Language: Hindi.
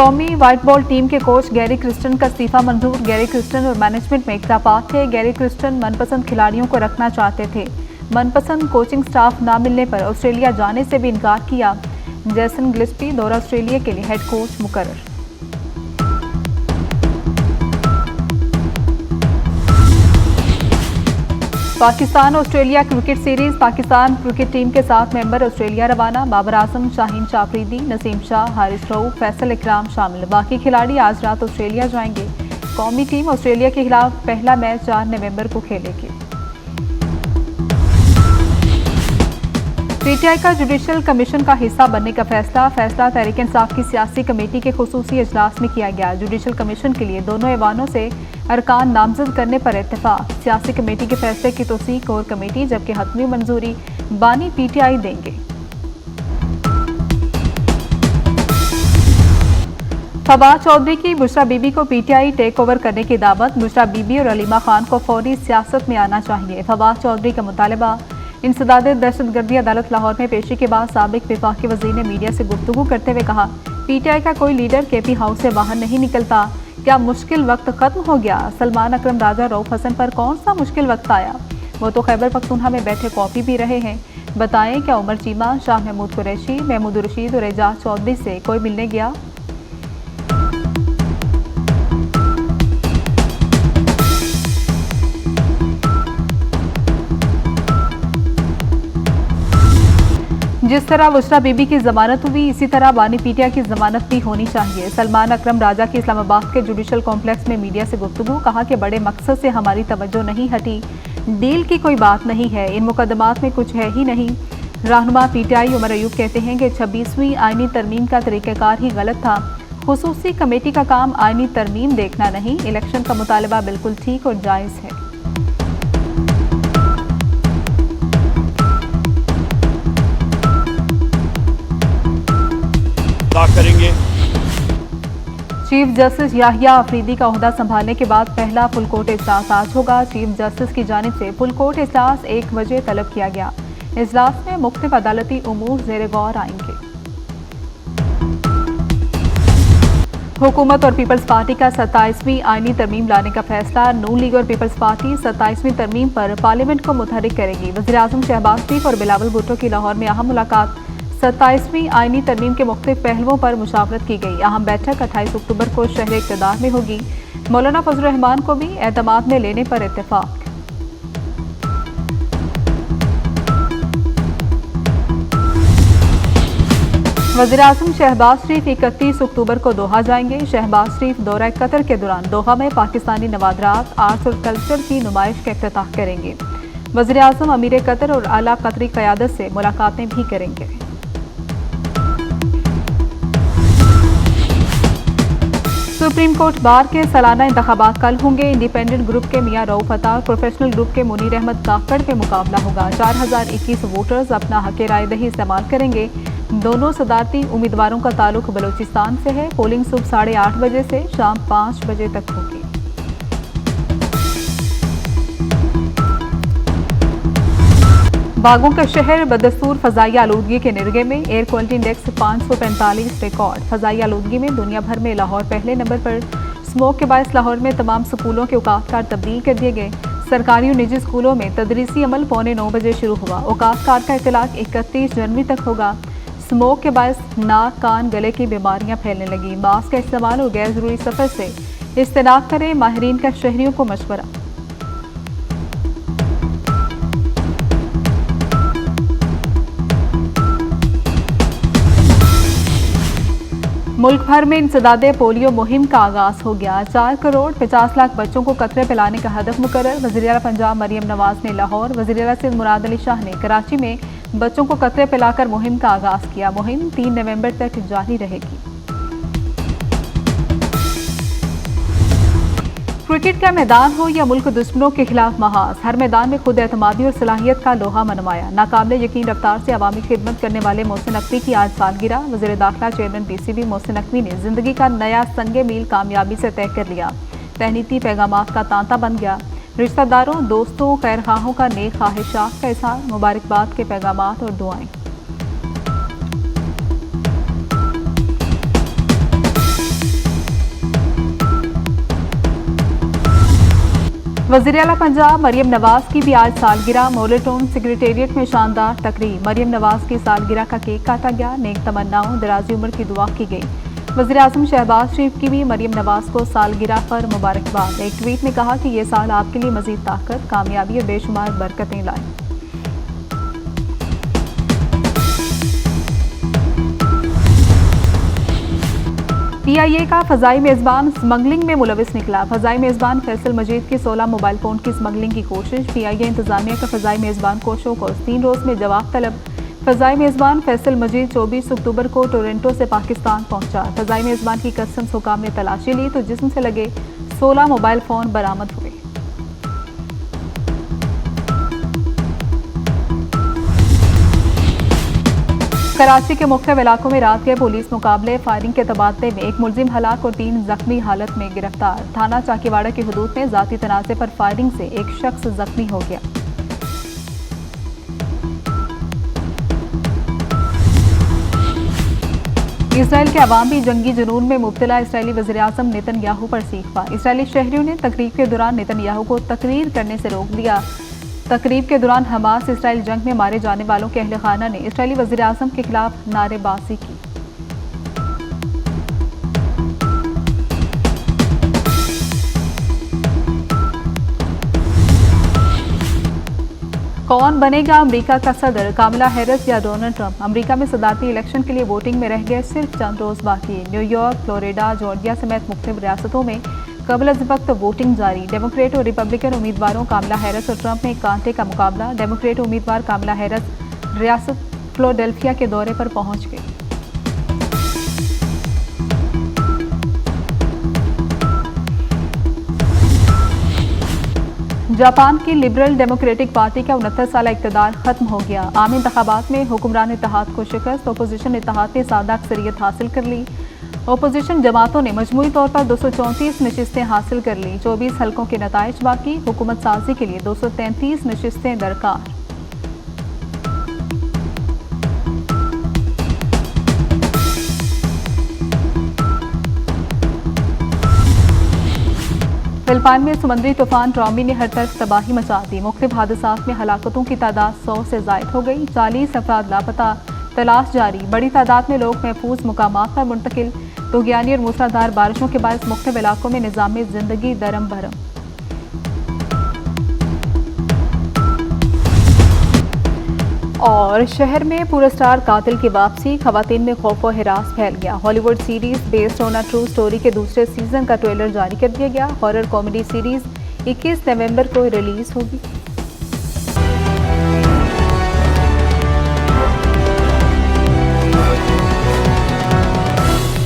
कौमी व्हाइट बॉल टीम के कोच गैरी क्रिस्टन का इस्तीफा मंजूर। गैरी क्रिस्टन और मैनेजमेंट में इख्तलाफात थे। गैरी क्रिस्टन मनपसंद खिलाड़ियों को रखना चाहते थे। मनपसंद कोचिंग स्टाफ ना मिलने पर ऑस्ट्रेलिया जाने से भी इनकार किया। जैसन गिलस्पी दौरा ऑस्ट्रेलिया के लिए हेड कोच मुकर्रर। Pakistan Australia cricket series. Pakistan cricket team के 7 मेंबर ऑस्ट्रेलिया रवाना। बाबर आजम, शाहीन शाह अफरीदी, नसीम शाह, हारिस रऊफ, फैसल इकराम शामिल। बाकी खिलाड़ी आज रात ऑस्ट्रेलिया जाएंगे। कौमी टीम ऑस्ट्रेलिया के खिलाफ पहला मैच 4 नवंबर को खेलेगी। पीटीआई का जुडिशल कमीशन का हिस्सा बनने का फैसला तहरीक इंसाफ की सियासी कमेटी के खुसूसी इजलास में किया गया। जुडिशल कमीशन के लिए दोनों ऐवानों से अरकान नामजद करने पर इत्तेफाक। सियासी कमेटी के फैसले की तौसीक कोर कमेटी, जबकि हतमी मंजूरी बानी पीटीआई देंगे। फवाद चौधरी की बुशरा बीबी को पीटीआई टेक ओवर करने की दावत। बुशरा बीबी और अलीमा खान को फौरी सियासत में आना चाहिए। फवाद चौधरी का मुतालबा। इंसदाद दहशतगर्दी अदालत लाहौर में पेशी के बाद साबिक वफाकी वजीर ने मीडिया से गुफ्तगू करते हुए कहा, पीटीआई का कोई लीडर केपी हाउस से बाहर नहीं निकलता। क्या मुश्किल वक्त खत्म हो गया? सलमान अकरम राजा रऊफ हसन पर कौन सा मुश्किल वक्त आया? वो तो खैबर पख्तूनख्वा में बैठे कॉफी पी रहे हैं। बताएं, क्या उमर चीमा, शाह महमूद कुरैशी, महमूद रशीद और एजाज चौधरी से कोई मिलने गया? जिस तरह बुशरा बीबी की जमानत हुई, इसी तरह बानी पीटीआई की जमानत भी होनी चाहिए। सलमान अकरम राजा की इस्लामाबाद के जुडिशल कॉम्प्लेक्स में मीडिया से गुफ्तगू। कहा कि बड़े मकसद से हमारी तवज्जो नहीं हटी। डील की कोई बात नहीं है, इन मुकदमात में कुछ है ही नहीं। रहनुमा पीटीआई उमर अयूब कहते हैं कि 26वीं आईनी तरमीम का तरीक़ाकार ही गलत था। खुसूसी कमेटी का काम आईनी तरमीम देखना नहीं, इलेक्शन का मुतालबा बिल्कुल ठीक और जायज़ है। करेंगे। चीफ जस्टिस याहिया अफरीदी का ओहदा संभालने के बाद पहला फुल कोर्ट इजलास आज होगा। चीफ जस्टिस की जानिब से फुल कोर्ट इजलास 1 बजे तलब किया गया। इजलास में मुख्तलिफ अदालती उमूर ज़ेर गौर आएंगे। हुकूमत और पीपल्स पार्टी का 27वीं आईनी तरमीम लाने का फैसला। नून लीग और पीपल्स पार्टी 27वीं तरमीम पर पार्लियामेंट को मुतहरिक करेगी। वज़ीर आज़म शहबाज शरीफ और बिलावल भुट्टो की लाहौर में अहम मुलाकात। 27वीं आईनी तरमीम के मुख्तलिफ पहलुओं पर मुशावरत की गई। अहम बैठक 28 अक्टूबर को शहर इक़्तिदार में होगी। मौलाना फजल रहमान को भी एतमाद में लेने पर इत्तेफाक। वज़ीर आज़म शहबाज शरीफ 31 अक्टूबर को दोहा जाएंगे। शहबाज शरीफ दौरा कतर के दौरान दोहा में पाकिस्तानी नवादरात, आर्ट्स और कल्चर की नुमाइश का इफ्तिताह करेंगे। वज़ीर आज़म अमीर कतर और आला कतरी क़यादत से मुलाकातें भी करेंगे। सुप्रीम कोर्ट बार के सालाना इंतखाबात कल होंगे। इंडिपेंडेंट ग्रुप के मियां रऊफ अता और प्रोफेशनल ग्रुप के मुनीर अहमद काकड़ पे मुकाबला होगा। 4021 वोटर्स अपना हक राय दही इस्तेमाल करेंगे। दोनों सदारती उम्मीदवारों का ताल्लुक बलूचिस्तान से है। पोलिंग सुबह 8:30 बजे से शाम 5 बजे तक होगी। बागों का शहर बदस्तूर फजाई आलूदगी के निर्गे में। Air quality index 545 record. फजाई आलूदगी में दुनिया भर में लाहौर पहले नंबर पर। स्मोक के बायस लाहौर में तमाम स्कूलों के औकात तब्दील कर दिए गए। सरकारी और निजी स्कूलों में तदरीसी अमल 8:45 बजे शुरू हुआ। औकात का इतलाक 31 जनवरी तक होगा। स्मोक के बायस नाक, कान, गले की बीमारियां फैलने लगी। मास्क का इस्तेमाल और गैर जरूरी सफर से इज्तनाब करें, माहिरीन का शहरियों को मशवरा। मुल्क भर में इंसदादे पोलियो मुहिम का आगाज हो गया। 4 करोड़ 50 लाख बच्चों को कतरे पिलाने का हदफ मुकर्रर। वज़ीर आला पंजाब मरियम नवाज ने लाहौर, वज़ीर आला सिंध मुराद अली शाह ने कराची में बच्चों को कतरे पिलाकर मुहिम का आगाज किया। मुहिम 3 नवंबर तक जारी रहेगी। क्रिकेट का मैदान हो या मुल्क दुश्मनों के खिलाफ महाज, हर मैदान में खुद एतमादी और सलाहियत का लोहा मनमाया। नाकाबिले यकीन रफ्तार से अवामी खिदमत करने वाले मोहसिन नकवी की आज सालगिरह। वज़ीर दाखिला चेयरमैन पीसीबी मोहसिन नकवी ने जिंदगी का नया संगे मील कामयाबी से तय कर लिया। तहनीती पैगामात का तांता बन गया। रिश्तेदारों, दोस्तों, खैरखाहों का नेक ख्वाहिशात का इज़हार, मुबारकबाद के पैगामात और दुआएं। वज़ीर आला पंजाब मरियम नवाज की भी आज सालगिरह। मोलेटोन सेक्रेटेरिएट में शानदार तकरीब। मरियम नवाज की सालगिरह का केक काटा गया। नेक तमन्नाओं दराजी उम्र की दुआ की गई। वज़ीर आज़म शहबाज शरीफ की भी मरियम नवाज को सालगिरह पर मुबारकबाद। एक ट्वीट में कहा कि ये साल आपके लिए मजीद ताकत, कामयाबी और बेशुमार बरकतें लाए। PIA का फजाई मेज़बान स्मगलिंग में मुलविस निकला। फजाई मेज़बान फैसल मजीद की 16 मोबाइल फ़ोन की स्मगलिंग की कोशिश। PIA इंतजामिया का फजाई मेज़बान कोशों को 3 रोज़ में जवाब तलब। फजाई मेज़बान फैसल मजीद 24 अक्टूबर को टोरंटो से पाकिस्तान पहुंचा। फजाई मेज़बान की कस्टम्स हुकाम ने तलाशी ली तो जिस्म से लगे 16 मोबाइल फ़ोन बरामद हुए। कराची के मुख्तलिफ इलाकों में रात के पुलिस मुकाबले फायरिंग के तबादले में एक मुलजिम हलाक और 3 जख्मी हालत में गिरफ्तार। थाना चाकीवाड़ा की हदूद में जाती तनाज़े पर फायरिंग से एक शख्स जख्मी हो गया। इसराइल के अवामी जंगी जुनून में मुब्तला इसराइली वज़ीर-ए-आज़म नेतन्याहू पर सीखवा। इसराइली शहरियों ने तकरीब के दौरान नेतन्याहू को तकरीर करने से रोक दिया। तकरीब के दौरान हमास इसराइल जंग में मारे जाने वालों के अहल खाना ने इसराइली वज़ीर-ए-आज़म के खिलाफ नारेबाजी की। कौन बनेगा अमेरिका का सदर, कमला हैरिस या डोनाल्ड ट्रंप? अमेरिका में सदारती इलेक्शन के लिए वोटिंग में रह गए सिर्फ चंद रोज बाकी। न्यूयॉर्क, फ्लोरिडा, जॉर्जिया समेत मुख्तलिफ रियासतों में कबल वक्त वोटिंग जारी। डेमोक्रेट और रिपब्लिकन उम्मीदवारों कमला हैरिस और ट्रंप में कांटे का मुकाबला। डेमोक्रेट उम्मीदवार कमला हैरिस रियासत फिलाडेल्फिया के दौरे पर पहुंच गई। जापान की लिबरल डेमोक्रेटिक पार्टी का 69 साल इक़्तिदार खत्म हो गया। आम इंतखाबात में हुक्मरान इत्तेहाद को शिकस्त। अपोजिशन इत्तेहाद ने सादा अक्सरियत हासिल कर ली। अपोजिशन जमातों ने मजमूई तौर पर 234 नशिस्तें हासिल कर ली। 24 हल्कों के नताइज बाकी। हुकूमत साजी के लिए 233 नशिस्तें दरकार। फिलिपाइन में समुद्री तूफान ट्रॉमी ने हर तरफ तबाही मचा दी। मुख्तलिफ हादसात में हलाकतों की तादाद 100 से जायद हो गई। 40 अफराद लापता, तलाश जारी। बड़ी तादाद में लोग महफूज मुकामात पर मुंतकिल। तूफ़ानी और मूसलाधार बारिशों के बाद मुख्तलिफ इलाकों में निज़ाम जिंदगी दरम भरम। और शहर में पुरस्कार कातिल की वापसी। खवातीन में खौफ व हिरास फैल गया। Hollywood series based on a true story के दूसरे सीजन का ट्रेलर जारी कर दिया गया। हॉरर कॉमेडी सीरीज 21 नवंबर को रिलीज होगी।